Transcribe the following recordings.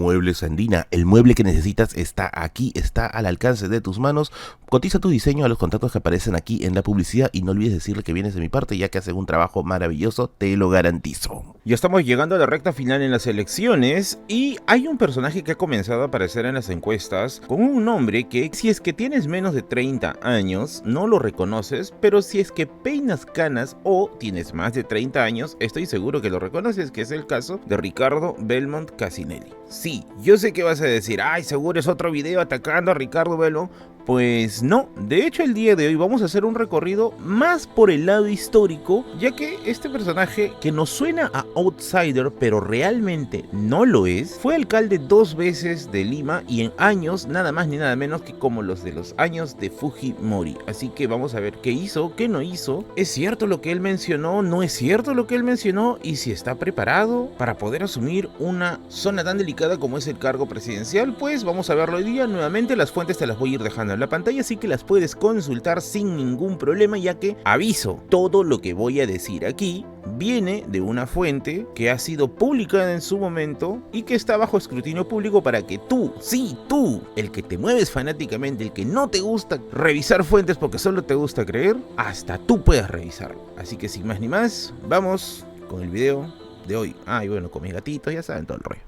Muebles Andina, el mueble que necesitas está aquí, está al alcance de tus manos. Cotiza tu diseño a los contactos que aparecen aquí en la publicidad y no olvides decirle que vienes de mi parte, ya que hacen un trabajo maravilloso, te lo garantizo. Ya estamos llegando a la recta final en las elecciones y hay un personaje que ha comenzado a aparecer en las encuestas con un nombre que, si es que tienes menos de 30 años, no lo reconoces, pero si es que peinas canas o tienes más de 30 años, estoy seguro que lo reconoces, que es el caso de Ricardo Belmont Cassinelli. Sí, yo sé que vas a decir, ay, seguro es otro video atacando a Ricardo Belmont. Pues no, de hecho el día de hoy vamos a hacer un recorrido más por el lado histórico, ya que este personaje, que nos suena a outsider pero realmente no lo es, fue alcalde 2 veces de Lima y en años nada más ni nada menos que como los de los años de Fujimori. Así que vamos a ver qué hizo, qué no hizo, es cierto lo que él mencionó, no es cierto lo que él mencionó y si está preparado para poder asumir una zona tan delicada como es el cargo presidencial. Pues vamos a verlo hoy día. Nuevamente las fuentes te las voy a ir dejando en la pantalla, así que las puedes consultar sin ningún problema, ya que, aviso, todo lo que voy a decir aquí viene de una fuente que ha sido publicada en su momento y que está bajo escrutinio público para que tú, sí, tú, el que te mueves fanáticamente, el que no te gusta revisar fuentes porque solo te gusta creer, hasta tú puedas revisarlo. Así que sin más ni más, vamos con el video de hoy. Y bueno, con mis gatitos, ya saben todo el rollo.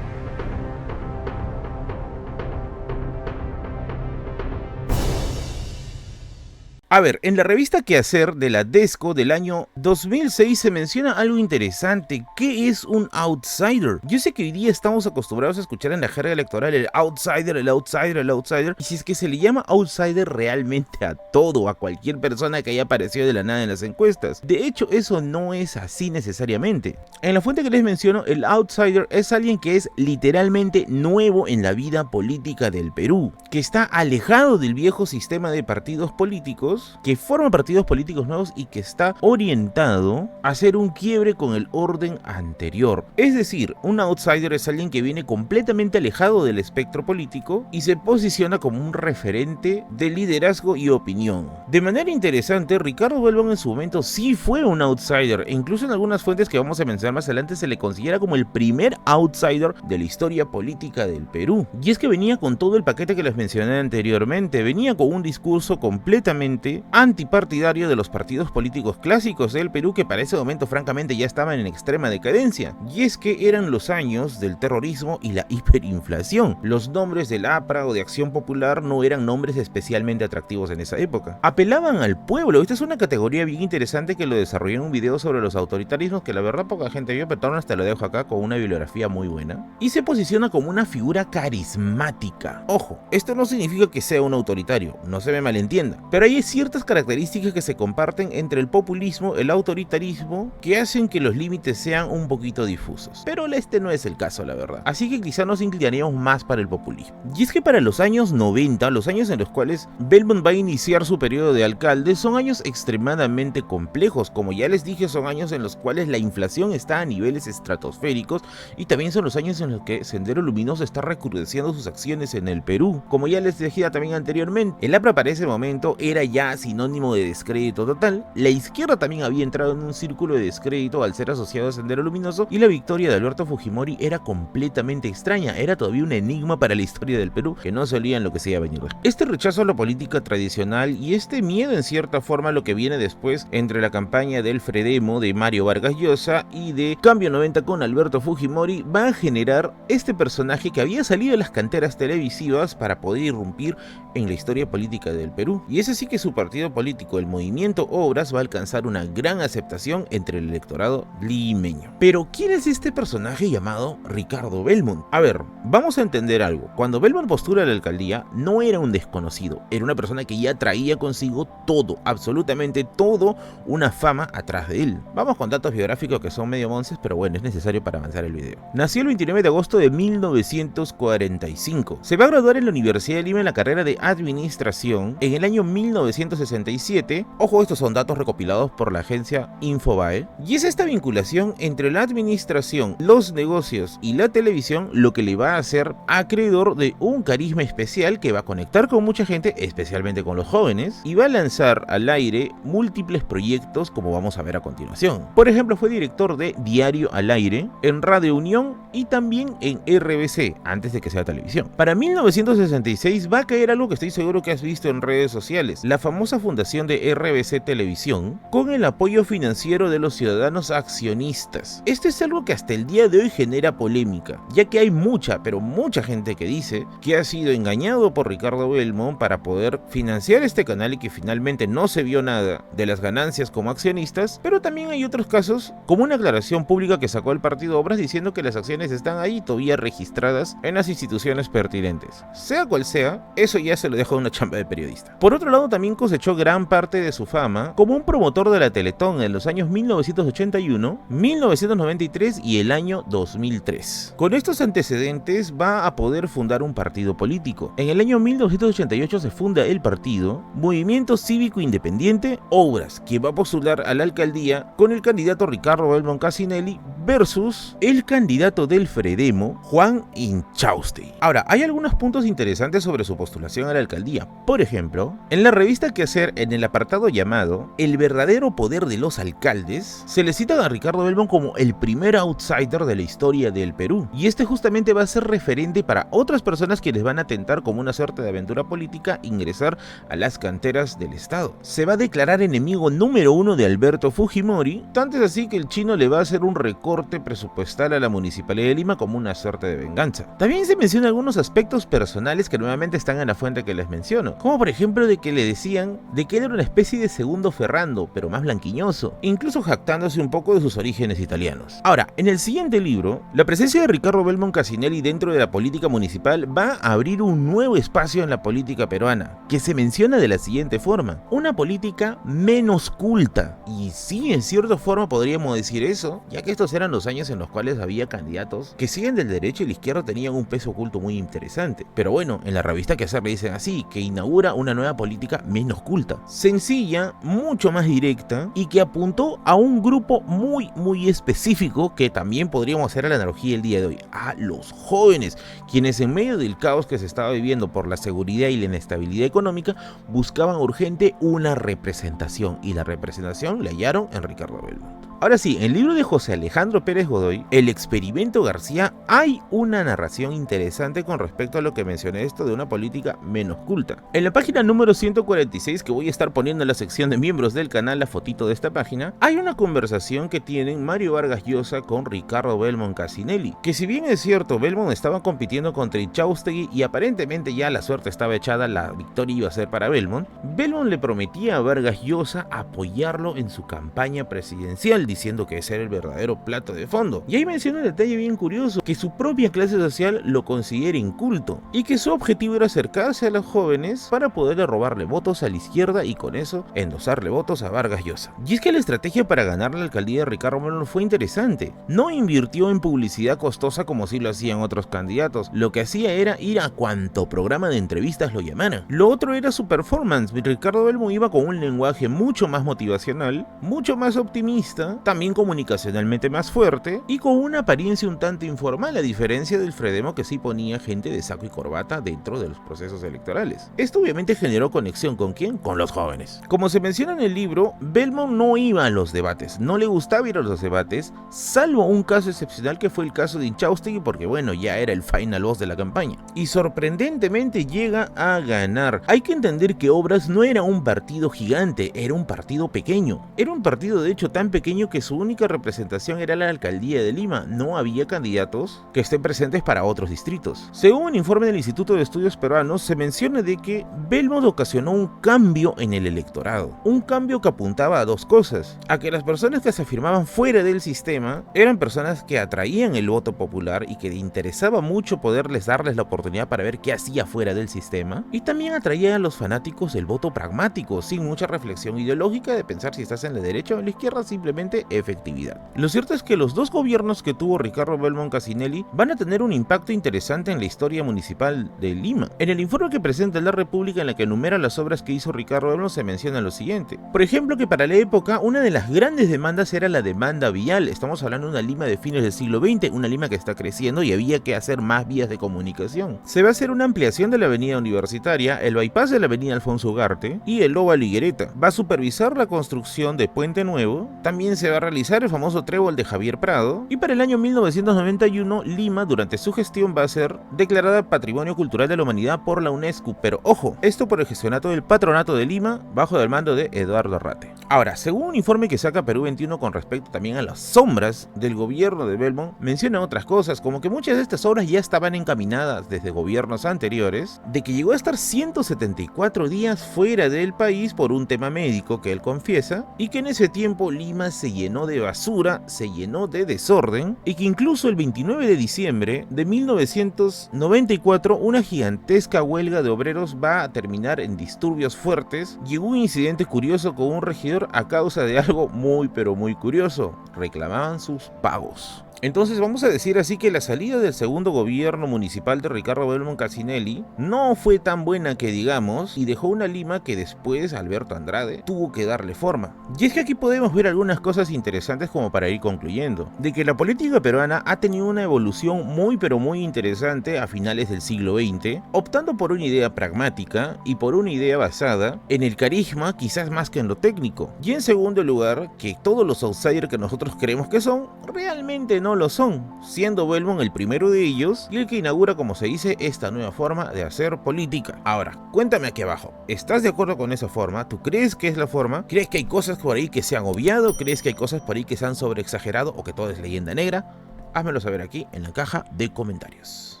A ver, en la revista Quehacer de la Desco del año 2006 se menciona algo interesante. ¿Qué es un outsider? Yo sé que hoy día estamos acostumbrados a escuchar en la jerga electoral el outsider, el outsider, el outsider. Y si es que se le llama outsider realmente a todo, a cualquier persona que haya aparecido de la nada en las encuestas. De hecho, eso no es así necesariamente. En la fuente que les menciono, el outsider es alguien que es literalmente nuevo en la vida política del Perú, que está alejado del viejo sistema de partidos políticos, que forma partidos políticos nuevos y que está orientado a hacer un quiebre con el orden anterior. Es decir, un outsider es alguien que viene completamente alejado del espectro político y se posiciona como un referente de liderazgo y opinión. De manera interesante, Ricardo Belmont en su momento sí fue un outsider, e incluso en algunas fuentes que vamos a mencionar más adelante se le considera como el primer outsider de la historia política del Perú. Y es que venía con todo el paquete que les mencioné anteriormente, venía con un discurso completamente antipartidario de los partidos políticos clásicos del Perú, que para ese momento francamente ya estaban en extrema decadencia. Y es que eran los años del terrorismo y la hiperinflación. Los nombres del APRA o de Acción Popular no eran nombres especialmente atractivos en esa época. Apelaban al pueblo. Esta es una categoría bien interesante que lo desarrollé en un video sobre los autoritarismos que la verdad poca gente vio, pero hasta lo dejo acá con una bibliografía muy buena. Y se posiciona como una figura carismática. Ojo, esto no significa que sea un autoritario, no se me malentienda, pero hay ciertas características que se comparten entre el populismo, el autoritarismo, que hacen que los límites sean un poquito difusos. Pero este no es el caso, la verdad. Así que quizá nos inclinaríamos más para el populismo. Y es que para los años 90, los años en los cuales Belmont va a iniciar su periodo de alcalde, son años extremadamente complejos. Como ya les dije, son años en los cuales la inflación está a niveles estratosféricos y también son los años en los que Sendero Luminoso está recrudeciendo sus acciones en el Perú. Como ya les decía también anteriormente, el APRA para ese momento era ya sinónimo de descrédito total. La izquierda también había entrado en un círculo de descrédito al ser asociado a Sendero Luminoso, y la victoria de Alberto Fujimori era completamente extraña, era todavía un enigma para la historia del Perú que no sabían lo que se iba a venir. Este rechazo a la política tradicional y este miedo en cierta forma a lo que viene después entre la campaña del Fredemo de Mario Vargas Llosa y de Cambio 90 con Alberto Fujimori va a generar este personaje que había salido de las canteras televisivas para poder irrumpir en la historia política del Perú. Y es así que su partido político, el Movimiento Obras, va a alcanzar una gran aceptación entre el electorado limeño. Pero ¿quién es este personaje llamado Ricardo Belmont? A ver, vamos a entender algo. Cuando Belmont postula a la alcaldía, no era un desconocido, era una persona que ya traía consigo todo, absolutamente todo, una fama atrás de él. Vamos con datos biográficos que son medio monces, pero bueno, es necesario para avanzar el video. Nació el 29 de agosto de 1945. Se va a graduar en la Universidad de Lima en la carrera de Administración en el año 1946 1967. Ojo, estos son datos recopilados por la agencia Infobae. Y es esta vinculación entre la administración, los negocios y la televisión lo que le va a hacer acreedor de un carisma especial que va a conectar con mucha gente, especialmente con los jóvenes, y va a lanzar al aire múltiples proyectos como vamos a ver a continuación. Por ejemplo, fue director de Diario al Aire, en Radio Unión y también en RBC, antes de que sea televisión. Para 1966 va a caer algo que estoy seguro que has visto en redes sociales, la famosa fundación de RBC Televisión, con el apoyo financiero de los ciudadanos accionistas. Esto es algo que hasta el día de hoy genera polémica, ya que hay mucha, pero mucha gente que dice que ha sido engañado por Ricardo Belmont para poder financiar este canal y que finalmente no se vio nada de las ganancias como accionistas, pero también hay otros casos, como una aclaración pública que sacó el partido Obras diciendo que las acciones están ahí todavía registradas en las instituciones pertinentes. Sea cual sea, eso ya se lo dejo a una chamba de periodista. Por otro lado, también cosechó gran parte de su fama como un promotor de la Teletón en los años 1981, 1993 y el año 2003. Con estos antecedentes va a poder fundar un partido político. En el año 1988 se funda el partido Movimiento Cívico Independiente Obras, que va a postular a la alcaldía con el candidato Ricardo Belmont Cassinelli versus el candidato del Fredemo, Juan Inchaustegui. Ahora, hay algunos puntos interesantes sobre su postulación a la alcaldía. Por ejemplo, en la revista Quehacer, en el apartado llamado El verdadero poder de los alcaldes, se le cita a Ricardo Belmont como el primer outsider de la historia del Perú. Y este justamente va a ser referente para otras personas que les van a tentar como una suerte de aventura política ingresar a las canteras del Estado. Se va a declarar enemigo número uno de Alberto Fujimori, tanto es así que el chino le va a hacer un recorte presupuestal a la Municipalidad de Lima como una suerte de venganza. También se menciona algunos aspectos personales que nuevamente están en la fuente que les menciono, como por ejemplo de que le decían de que él era una especie de segundo Ferrando, pero más blanquiñoso, incluso jactándose un poco de sus orígenes italianos. Ahora, en el siguiente libro, la presencia de Ricardo Belmont Cassinelli dentro de la política municipal va a abrir un nuevo espacio en la política peruana, que se menciona de la siguiente forma: una política menos culta. Y sí, en cierta forma podríamos decir eso, ya que estos eran los años en los cuales había candidatos que siguen del derecho y la izquierda tenían un peso oculto muy interesante. Pero bueno, en la revista Quehacer le dicen así, que inaugura una nueva política menos culta, sencilla, mucho más directa y que apuntó a un grupo muy específico que también podríamos hacer la analogía el día de hoy, a los jóvenes, quienes en medio del caos que se estaba viviendo por la seguridad y la inestabilidad económica buscaban urgente una representación, y la representación la hallaron en Ricardo Belmont. Ahora sí, en el libro de José Alejandro Pérez Godoy, El experimento García, hay una narración interesante con respecto a lo que mencioné esto de una política menos culta. En la página número 146, que voy a estar poniendo en la sección de miembros del canal la fotito de esta página, hay una conversación que tienen Mario Vargas Llosa con Ricardo Belmont Cassinelli, que si bien es cierto, Belmont estaba compitiendo contra Inchaustegui y aparentemente ya la suerte estaba echada, la victoria iba a ser para Belmont, Belmont le prometía a Vargas Llosa apoyarlo en su campaña presidencial, diciendo que ese era el verdadero plato de fondo. Y ahí menciona un detalle bien curioso, que su propia clase social lo considera inculto y que su objetivo era acercarse a los jóvenes para poderle robarle votos a la izquierda y con eso endosarle votos a Vargas Llosa. Y es que la estrategia para ganar la alcaldía de Ricardo Belmont fue interesante. No invirtió en publicidad costosa como sí lo hacían otros candidatos, lo que hacía era ir a cuanto programa de entrevistas lo llamara. Lo otro era su performance. Ricardo Belmont iba con un lenguaje mucho más motivacional, mucho más optimista, también comunicacionalmente más fuerte y con una apariencia un tanto informal, a diferencia del Fredemo, que sí ponía gente de saco y corbata dentro de los procesos electorales. Esto obviamente generó conexión ¿con quién? Con los jóvenes. Como se menciona en el libro, Belmont no iba a los debates, no le gustaba ir a los debates, salvo un caso excepcional que fue el caso de Inchaustegui, porque bueno, ya era el final boss de la campaña. Y sorprendentemente llega a ganar. Hay que entender que Obras no era un partido gigante, era un partido pequeño. Era un partido de hecho tan pequeño que su única representación era la alcaldía de Lima, no había candidatos que estén presentes para otros distritos. Según un informe del Instituto de Estudios Peruanos, se menciona de que Belmont ocasionó un cambio en el electorado, un cambio que apuntaba a dos cosas: a que las personas que se afirmaban fuera del sistema eran personas que atraían el voto popular y que le interesaba mucho darles la oportunidad para ver qué hacía fuera del sistema, y también atraían a los fanáticos el voto pragmático, sin mucha reflexión ideológica de pensar si estás en la derecha o en la izquierda, simplemente suficiente efectividad. Lo cierto es que los dos gobiernos que tuvo Ricardo Belmont Cassinelli van a tener un impacto interesante en la historia municipal de Lima. En el informe que presenta la República, en la que enumera las obras que hizo Ricardo Belmont, se menciona lo siguiente. Por ejemplo, que para la época una de las grandes demandas era la demanda vial. Estamos hablando de una Lima de fines del siglo XX, una Lima que está creciendo y había que hacer más vías de comunicación. Se va a hacer una ampliación de la avenida Universitaria, el bypass de la avenida Alfonso Ugarte y el Óvalo Higuereta. Va a supervisar la construcción de Puente Nuevo, también se va a realizar el famoso trébol de Javier Prado, y para el año 1991 Lima, durante su gestión, va a ser declarada Patrimonio Cultural de la Humanidad por la UNESCO, pero ojo, esto por el gestionato del Patronato de Lima, bajo el mando de Eduardo Arrate. Ahora, según un informe que saca Perú 21 con respecto también a las sombras del gobierno de Belmont, menciona otras cosas, como que muchas de estas obras ya estaban encaminadas desde gobiernos anteriores, de que llegó a estar 174 días fuera del país por un tema médico que él confiesa, y que en ese tiempo Lima se llenó de basura, se llenó de desorden, y que incluso el 29 de diciembre de 1994 una gigantesca huelga de obreros va a terminar en disturbios fuertes, y hubo un incidente curioso con un regidor a causa de algo muy pero muy curioso: reclamaban sus pagos. Entonces vamos a decir así que la salida del segundo gobierno municipal de Ricardo Belmont Cassinelli no fue tan buena que digamos, y dejó una Lima que después Alberto Andrade tuvo que darle forma. Y es que aquí podemos ver algunas cosas interesantes como para ir concluyendo, de que la política peruana ha tenido una evolución muy pero muy interesante a finales del siglo XX, optando por una idea pragmática y por una idea basada en el carisma quizás más que en lo técnico. Y en segundo lugar, que todos los outsiders que nosotros creemos que son, realmente no lo son, siendo Belmont el primero de ellos y el que inaugura, como se dice, esta nueva forma de hacer política. Ahora, cuéntame aquí abajo, ¿estás de acuerdo con esa forma? ¿Tú crees que es la forma? ¿Crees que hay cosas por ahí que se han obviado? ¿Crees que hay cosas por ahí que se han sobreexagerado o que todo es leyenda negra? Házmelo saber aquí en la caja de comentarios.